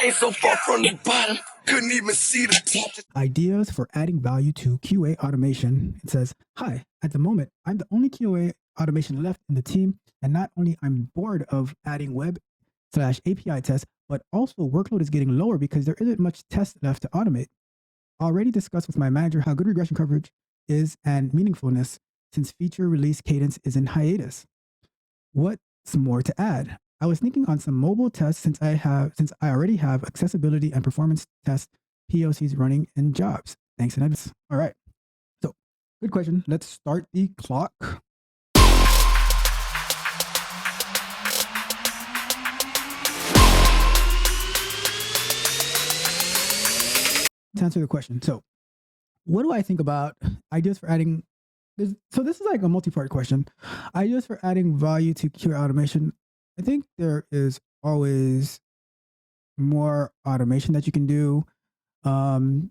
Ain't so far from the bottom, couldn't even see the top. Ideas for adding value to QA automation. It says, hi, at the moment, I'm the only QA automation left in the team. And not only I'm bored of adding web/API tests, but also workload is getting lower because there isn't much test left to automate. Already discussed with my manager how good regression coverage is and meaningfulness since feature release cadence is in hiatus. What's more to add? I was thinking on some mobile tests since I already have accessibility and performance test POCs running in jobs. Thanks in advance. All right. So good question. Let's start the clock. To answer the question. So what do I think about ideas for adding so this is like a multi-part question. Ideas for adding value to QA automation. I think there is always more automation that you can do. And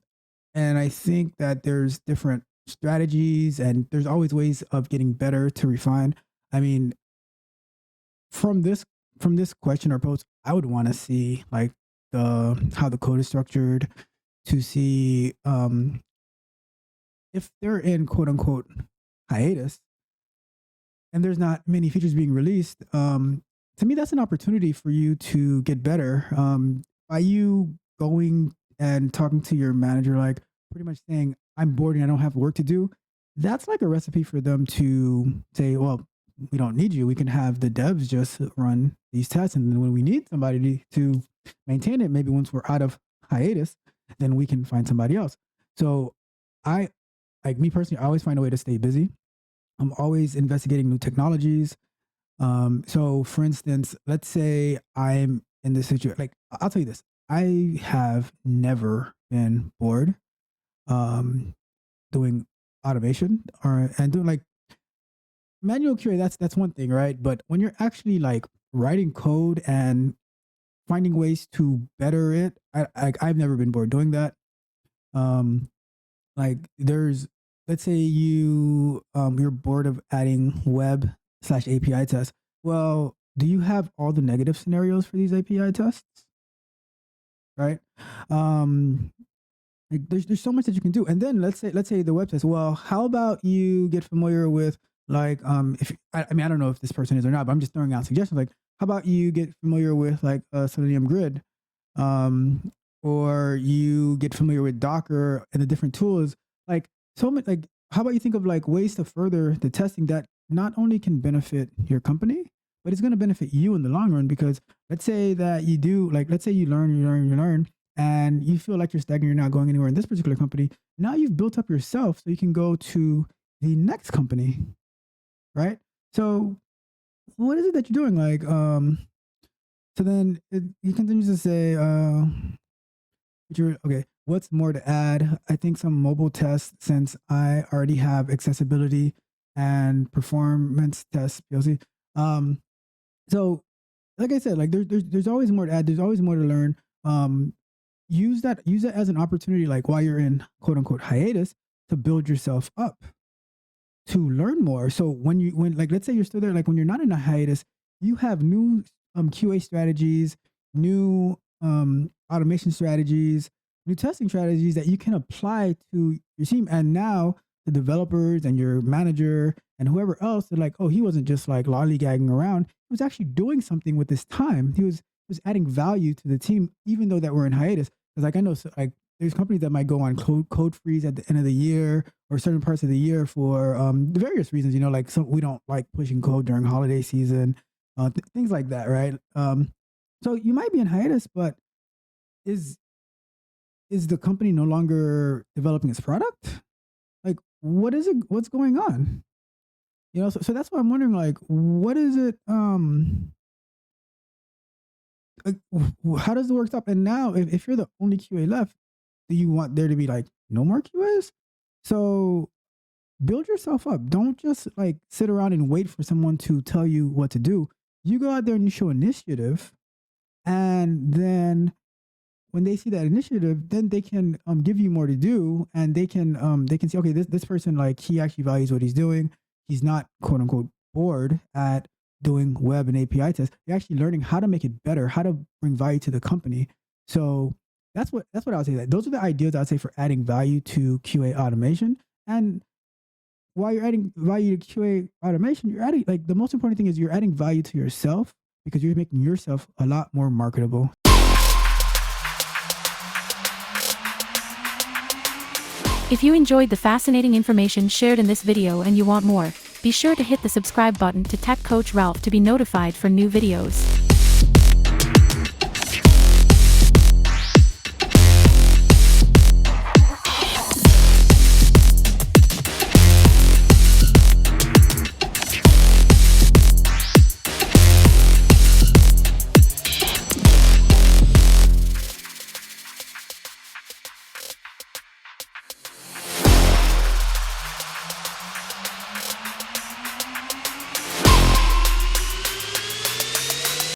I think that there's different strategies and there's always ways of getting better to refine. I mean, from this question or post, I would want to see like how the code is structured to see if they're in quote unquote hiatus and there's not many features being released. To me, that's an opportunity for you to get better. By you going and talking to your manager, like pretty much saying, I'm bored and I don't have work to do, that's like a recipe for them to say, well, we don't need you. We can have the devs just run these tests. And then when we need somebody to maintain it, maybe once we're out of hiatus, then we can find somebody else. So like me personally, I always find a way to stay busy. I'm always investigating new technologies. So for instance, let's say I'm in this situation, like I'll tell you this, I have never been bored doing automation and doing like manual QA. That's one thing, right? But when you're actually like writing code and finding ways to better it, I've never been bored doing that. Like let's say you're bored of adding web/API tests. Well, do you have all the negative scenarios for these API tests? Right? Like there's so much that you can do. And then let's say the web test. Well, how about you get familiar with like if I mean I don't know if this person is or not, but I'm just throwing out suggestions. Like how about you get familiar with like Selenium Grid, or you get familiar with Docker and the different tools. Like so much. Like how about you think of like ways to further the testing that not only can benefit your company, but it's going to benefit you in the long run. Because let's say that you do like let's say you learn. And you feel like you're stagnant, you're not going anywhere in this particular company. Now you've built up yourself so you can go to the next company, right? So what is it that you're doing? Like, so then he continues to say, okay, what's more to add? I think some mobile tests, since I already have accessibility and performance tests, PLC. So like I said, like there's always more to add. There's always more to learn. Use that as an opportunity, like while you're in quote unquote hiatus, to build yourself up, to learn more. So when like let's say you're still there, like when you're not in a hiatus, you have new QA strategies, new automation strategies, new testing strategies that you can apply to your team. And now the developers and your manager and whoever else, they're like, oh, he wasn't just like lollygagging around. He was actually doing something with his time. He was adding value to the team, even though that we're in hiatus. Because like I know, like there's companies that might go on code freeze at the end of the year or certain parts of the year for various reasons. You know, like we don't like pushing code during holiday season, things like that, right? So you might be in hiatus, but is the company no longer developing its product? Like, what is it? What's going on? You know, so that's why I'm wondering, like, what is it? How does the work stop? And now, if you're the only QA left, do you want there to be like no more QAs? So build yourself up. Don't just like sit around and wait for someone to tell you what to do. You go out there and you show initiative, and then when they see that initiative, then they can give you more to do, and they can see, okay, this person, like, he actually values what he's doing. He's not quote unquote bored at doing web and API tests. You're actually learning how to make it better, how to bring value to the company. So that's what I would say. Like, those are the ideas I'd say for adding value to QA automation. And while you're adding value to QA automation, you're adding, like, the most important thing is you're adding value to yourself, because you're making yourself a lot more marketable. If you enjoyed the fascinating information shared in this video and you want more, be sure to hit the subscribe button to Tech Coach Ralph to be notified for new videos.